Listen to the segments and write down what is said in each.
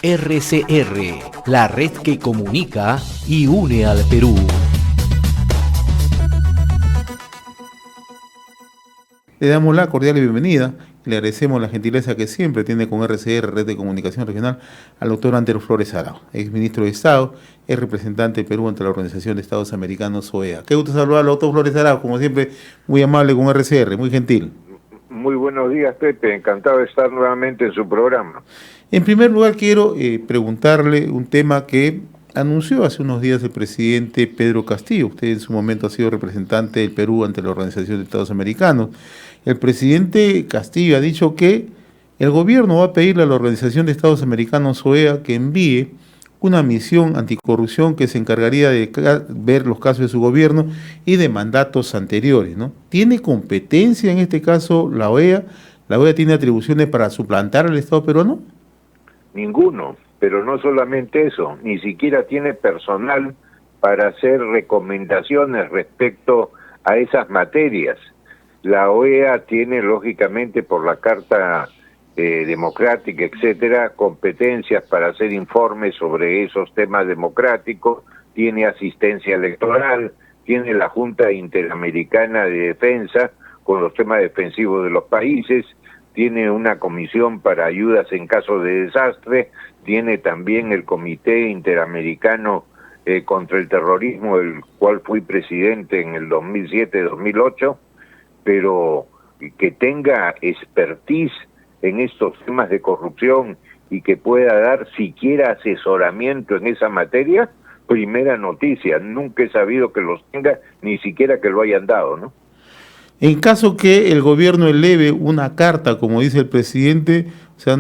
RCR, la red que comunica y une al Perú. Le damos la cordial bienvenida y le agradecemos la gentileza que siempre tiene con RCR, Red de Comunicación Regional, al doctor Antero Flores Arao, ex ministro de Estado, es representante de Perú ante la Organización de Estados Americanos, OEA. Qué gusto saludarlo, doctor Flores Arao, como siempre, muy amable con RCR, muy gentil. Muy buenos días, Pepe, encantado de estar nuevamente en su programa. En primer lugar, quiero preguntarle un tema que anunció hace unos días el presidente Pedro Castillo. Usted en su momento ha sido representante del Perú ante la Organización de Estados Americanos. El presidente Castillo ha dicho que el gobierno va a pedirle a la Organización de Estados Americanos, OEA, que envíe una misión anticorrupción que se encargaría de ver los casos de su gobierno y de mandatos anteriores, ¿no? ¿Tiene competencia en este caso la OEA? ¿La OEA tiene atribuciones para suplantar al Estado peruano? Ninguno, pero no solamente eso, ni siquiera tiene personal para hacer recomendaciones respecto a esas materias. La OEA tiene, lógicamente, por la Carta Democrática, etcétera, competencias para hacer informes sobre esos temas democráticos, tiene asistencia electoral, tiene la Junta Interamericana de Defensa con los temas defensivos de los países, tiene una comisión para ayudas en caso de desastre, tiene también el Comité Interamericano contra el Terrorismo, del cual fui presidente en el 2007-2008, pero que tenga expertise en estos temas de corrupción y que pueda dar siquiera asesoramiento en esa materia, primera noticia, nunca he sabido que los tenga, ni siquiera que lo hayan dado, ¿no? En caso que el gobierno eleve una carta, como dice el presidente, o sea,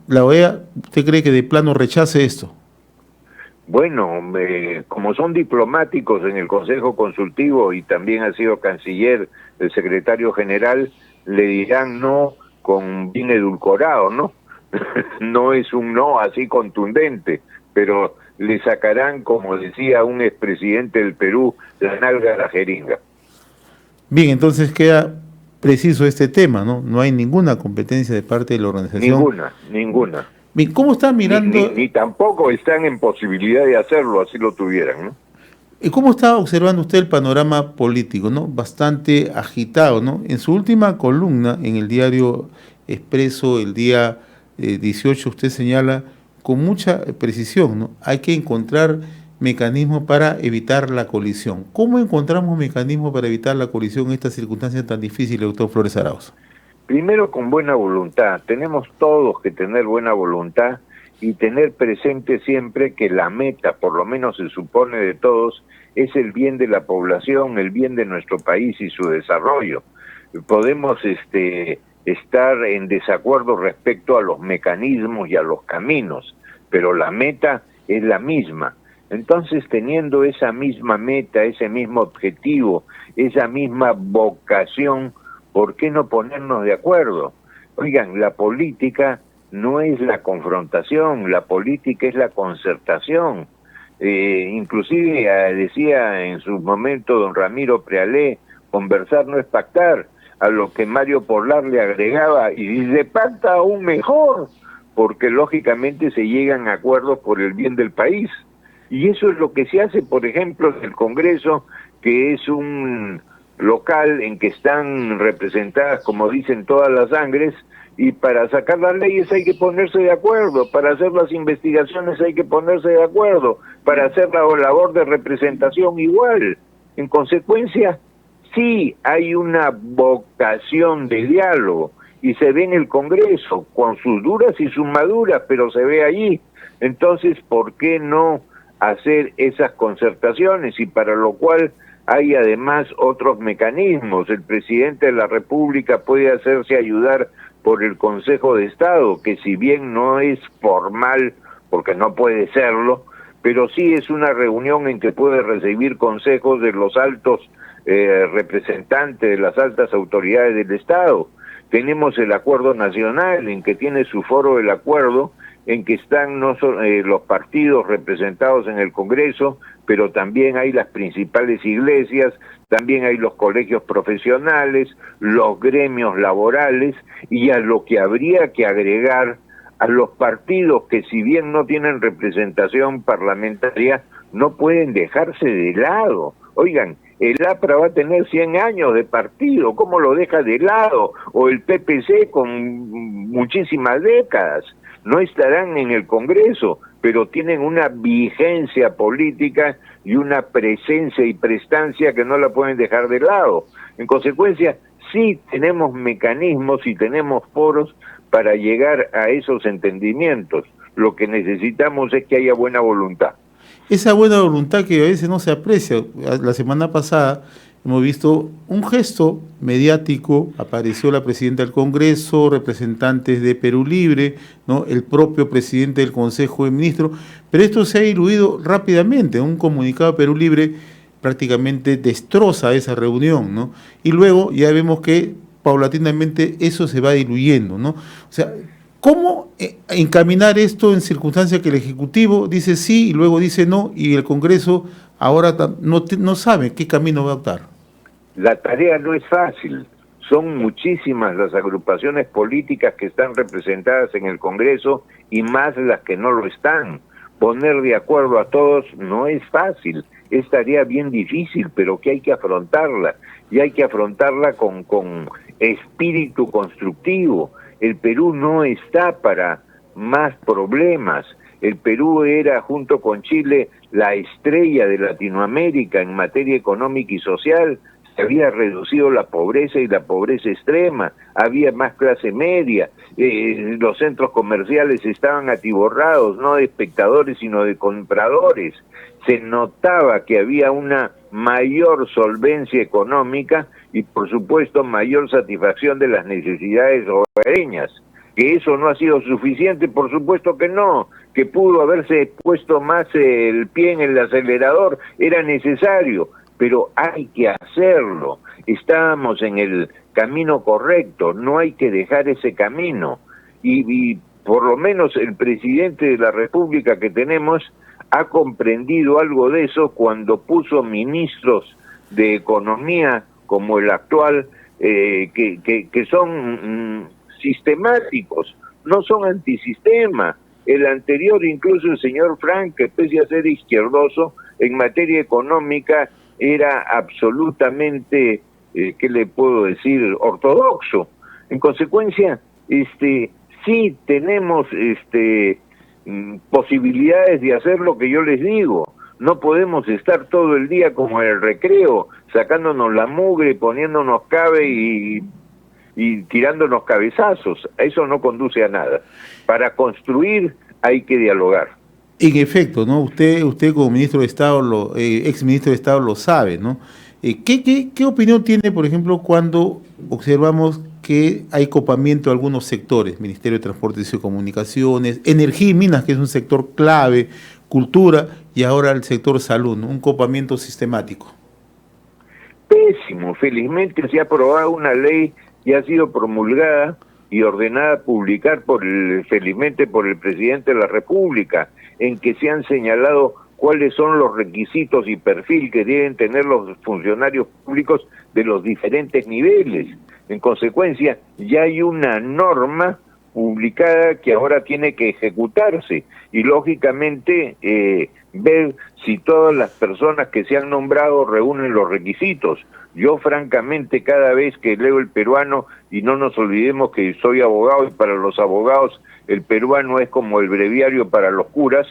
la OEA, ¿usted cree que de plano rechace esto? Bueno, como son diplomáticos en el Consejo Consultivo y también ha sido canciller el secretario general, le dirán no con bien edulcorado, ¿no? No es un no así contundente, pero le sacarán, como decía un expresidente del Perú, la nalga a la jeringa. Bien, entonces queda preciso este tema, ¿no? No hay ninguna competencia de parte de la organización. Ninguna. Bien, ¿cómo está mirando? Ni tampoco están en posibilidad de hacerlo, así lo tuvieran, ¿no? ¿Y cómo está observando usted el panorama político, ¿no? Bastante agitado, ¿no? En su última columna en el diario Expreso, el día 18, usted señala con mucha precisión, ¿no? Hay que encontrar mecanismos para evitar la colisión. ¿Cómo encontramos mecanismos para evitar la colisión en estas circunstancias tan difíciles, doctor Flores Arauz? Primero, con buena voluntad. Tenemos todos que tener buena voluntad y tener presente siempre que la meta, por lo menos se supone de todos, es el bien de la población, el bien de nuestro país y su desarrollo. Podemos estar en desacuerdo respecto a los mecanismos y a los caminos, pero la meta es la misma. Entonces, teniendo esa misma meta, ese mismo objetivo, esa misma vocación, ¿por qué no ponernos de acuerdo? Oigan, la política no es la confrontación, la política es la concertación. Inclusive decía en su momento don Ramiro Prealé, conversar no es pactar, a lo que Mario Porlar le agregaba, y dice, pacta aún mejor, porque lógicamente se llegan a acuerdos por el bien del país. Y eso es lo que se hace, por ejemplo, en el Congreso, que es un local en que están representadas, como dicen, todas las sangres, y para sacar las leyes hay que ponerse de acuerdo, para hacer las investigaciones hay que ponerse de acuerdo, para hacer la labor de representación igual. En consecuencia, sí hay una vocación de diálogo, y se ve en el Congreso, con sus duras y sus maduras, pero se ve allí. Entonces, ¿por qué no hacer esas concertaciones? Y para lo cual hay además otros mecanismos. El presidente de la República puede hacerse ayudar por el Consejo de Estado, que si bien no es formal, porque no puede serlo, pero sí es una reunión en que puede recibir consejos de los altos representantes, de las altas autoridades del Estado. Tenemos el Acuerdo Nacional, en que tiene su foro el acuerdo, en que están no los partidos representados en el Congreso, pero también hay las principales iglesias, también hay los colegios profesionales, los gremios laborales, y a lo que habría que agregar a los partidos que, si bien no tienen representación parlamentaria, no pueden dejarse de lado. Oigan, el APRA va a tener 100 años de partido, ¿cómo lo deja de lado? O el PPC con muchísimas décadas. No estarán en el Congreso, pero tienen una vigencia política y una presencia y prestancia que no la pueden dejar de lado. En consecuencia, sí tenemos mecanismos y tenemos foros para llegar a esos entendimientos. Lo que necesitamos es que haya buena voluntad. Esa buena voluntad que a veces no se aprecia. La semana pasada hemos visto un gesto mediático, apareció la presidenta del Congreso, representantes de Perú Libre, ¿no?, el propio presidente del Consejo de Ministros, pero esto se ha diluido rápidamente. Un comunicado de Perú Libre prácticamente destroza esa reunión, ¿no? Y luego ya vemos que paulatinamente eso se va diluyendo, ¿no? O sea, ¿cómo encaminar esto en circunstancias que el Ejecutivo dice sí y luego dice no, y el Congreso ahora no sabe qué camino va a optar? La tarea no es fácil. Son muchísimas las agrupaciones políticas que están representadas en el Congreso y más las que no lo están. Poner de acuerdo a todos no es fácil. Es tarea bien difícil, pero que hay que afrontarla. Y hay que afrontarla con espíritu constructivo. El Perú no está para más problemas. El Perú era, junto con Chile, la estrella de Latinoamérica en materia económica y social. Se había reducido la pobreza y la pobreza extrema, había más clase media, los centros comerciales estaban atiborrados, no de espectadores sino de compradores. Se notaba que había una mayor solvencia económica y, por supuesto, mayor satisfacción de las necesidades hogareñas. ¿Que eso no ha sido suficiente? Por supuesto que no. Que pudo haberse puesto más el pie en el acelerador, era necesario, pero hay que hacerlo. Estábamos en el camino correcto, no hay que dejar ese camino. Y por lo menos el presidente de la República que tenemos ha comprendido algo de eso cuando puso ministros de Economía como el actual, que son sistemáticos, no son antisistema. El anterior, incluso el señor Frank, que pese a ser izquierdoso, en materia económica era absolutamente, ¿qué le puedo decir?, ortodoxo. En consecuencia, sí tenemos posibilidades de hacer lo que yo les digo. No podemos estar todo el día como en el recreo, sacándonos la mugre, poniéndonos cabe y tirándonos cabezazos. Eso no conduce a nada. Para construir hay que dialogar. En efecto, ¿no? Usted como ministro de Estado, ex ministro de Estado, lo sabe, ¿no? ¿Qué opinión tiene, por ejemplo, cuando observamos que hay copamiento de algunos sectores? Ministerio de Transportes y Comunicaciones, Energía y Minas, que es un sector clave, Cultura, y ahora el sector Salud, ¿no? Un copamiento sistemático. Pésimo. Felizmente se ha aprobado una ley y ha sido promulgada y ordenada a publicar felizmente por el presidente de la República, en que se han señalado cuáles son los requisitos y perfil que deben tener los funcionarios públicos de los diferentes niveles. En consecuencia, ya hay una norma publicada que ahora tiene que ejecutarse y, lógicamente, ver si todas las personas que se han nombrado reúnen los requisitos. Yo, francamente, cada vez que leo El Peruano, y no nos olvidemos que soy abogado y para los abogados El Peruano es como el breviario para los curas,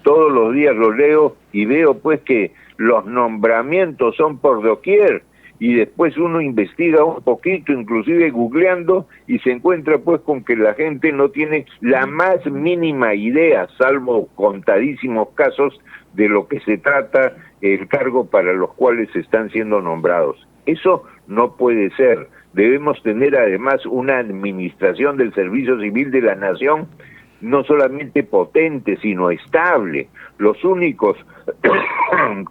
todos los días lo leo y veo pues que los nombramientos son por doquier, y después uno investiga un poquito, inclusive googleando, y se encuentra pues con que la gente no tiene la más mínima idea, salvo contadísimos casos, de lo que se trata el cargo para los cuales están siendo nombrados. Eso no puede ser. Debemos tener además una administración del Servicio Civil de la Nación no solamente potente, sino estable. Los únicos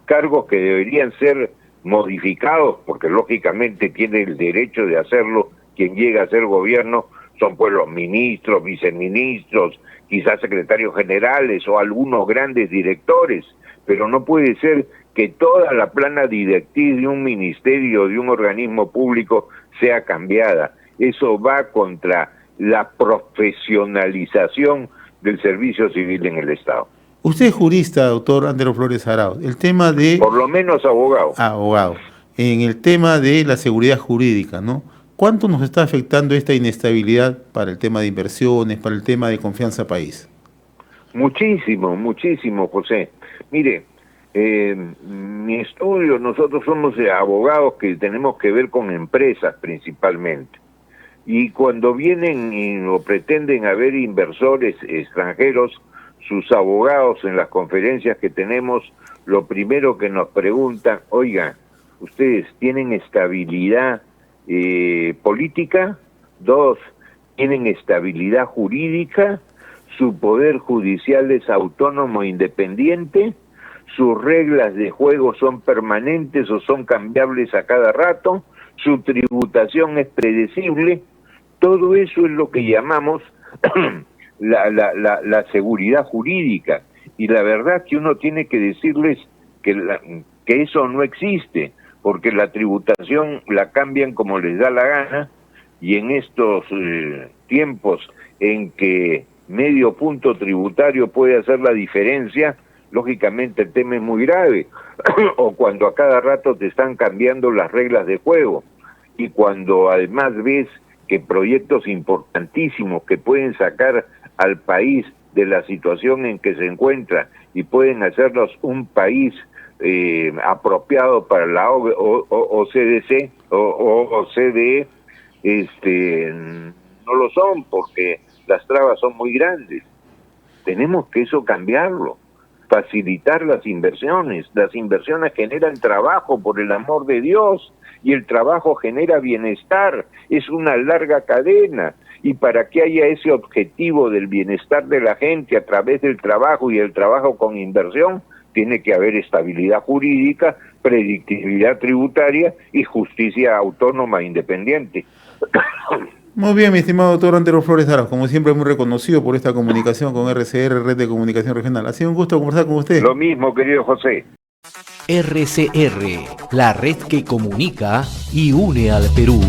cargos que deberían ser modificados, porque lógicamente tiene el derecho de hacerlo quien llega a ser gobierno, son pues los ministros, viceministros, quizás secretarios generales o algunos grandes directores, pero no puede ser que toda la plana directriz de un ministerio, de un organismo público, sea cambiada. Eso va contra la profesionalización del servicio civil en el Estado. Usted es jurista, doctor Andero Flores Arauz. El tema de... Por lo menos abogado. Abogado. En el tema de la seguridad jurídica, ¿no? ¿Cuánto nos está afectando esta inestabilidad para el tema de inversiones, para el tema de confianza país? Muchísimo, muchísimo, José. Mire, mi estudio, nosotros somos abogados que tenemos que ver con empresas principalmente. Y cuando vienen o pretenden haber inversores extranjeros, sus abogados en las conferencias que tenemos, lo primero que nos preguntan, oiga, ¿ustedes tienen estabilidad política? 2, ¿tienen estabilidad jurídica? ¿Su poder judicial es autónomo e independiente? ¿Sus reglas de juego son permanentes o son cambiables a cada rato? ¿Su tributación es predecible? Todo eso es lo que llamamos la seguridad jurídica. Y la verdad que uno tiene que decirles que eso no existe, porque la tributación la cambian como les da la gana, y en estos tiempos en que medio punto tributario puede hacer la diferencia, lógicamente el tema es muy grave. O cuando a cada rato te están cambiando las reglas de juego, y cuando además ves que proyectos importantísimos que pueden sacar al país de la situación en que se encuentra y pueden hacernos un país apropiado para la OCDE, no lo son, porque las trabas son muy grandes. Tenemos que eso cambiarlo, facilitar las inversiones. Las inversiones generan trabajo, por el amor de Dios, y el trabajo genera bienestar. Es una larga cadena, y para que haya ese objetivo del bienestar de la gente a través del trabajo y el trabajo con inversión, tiene que haber estabilidad jurídica, predictibilidad tributaria y justicia autónoma e independiente. Muy bien, mi estimado doctor Andero Flores Arauz, como siempre muy reconocido por esta comunicación con RCR, Red de Comunicación Regional. Ha sido un gusto conversar con usted. Lo mismo, querido José. RCR, la red que comunica y une al Perú.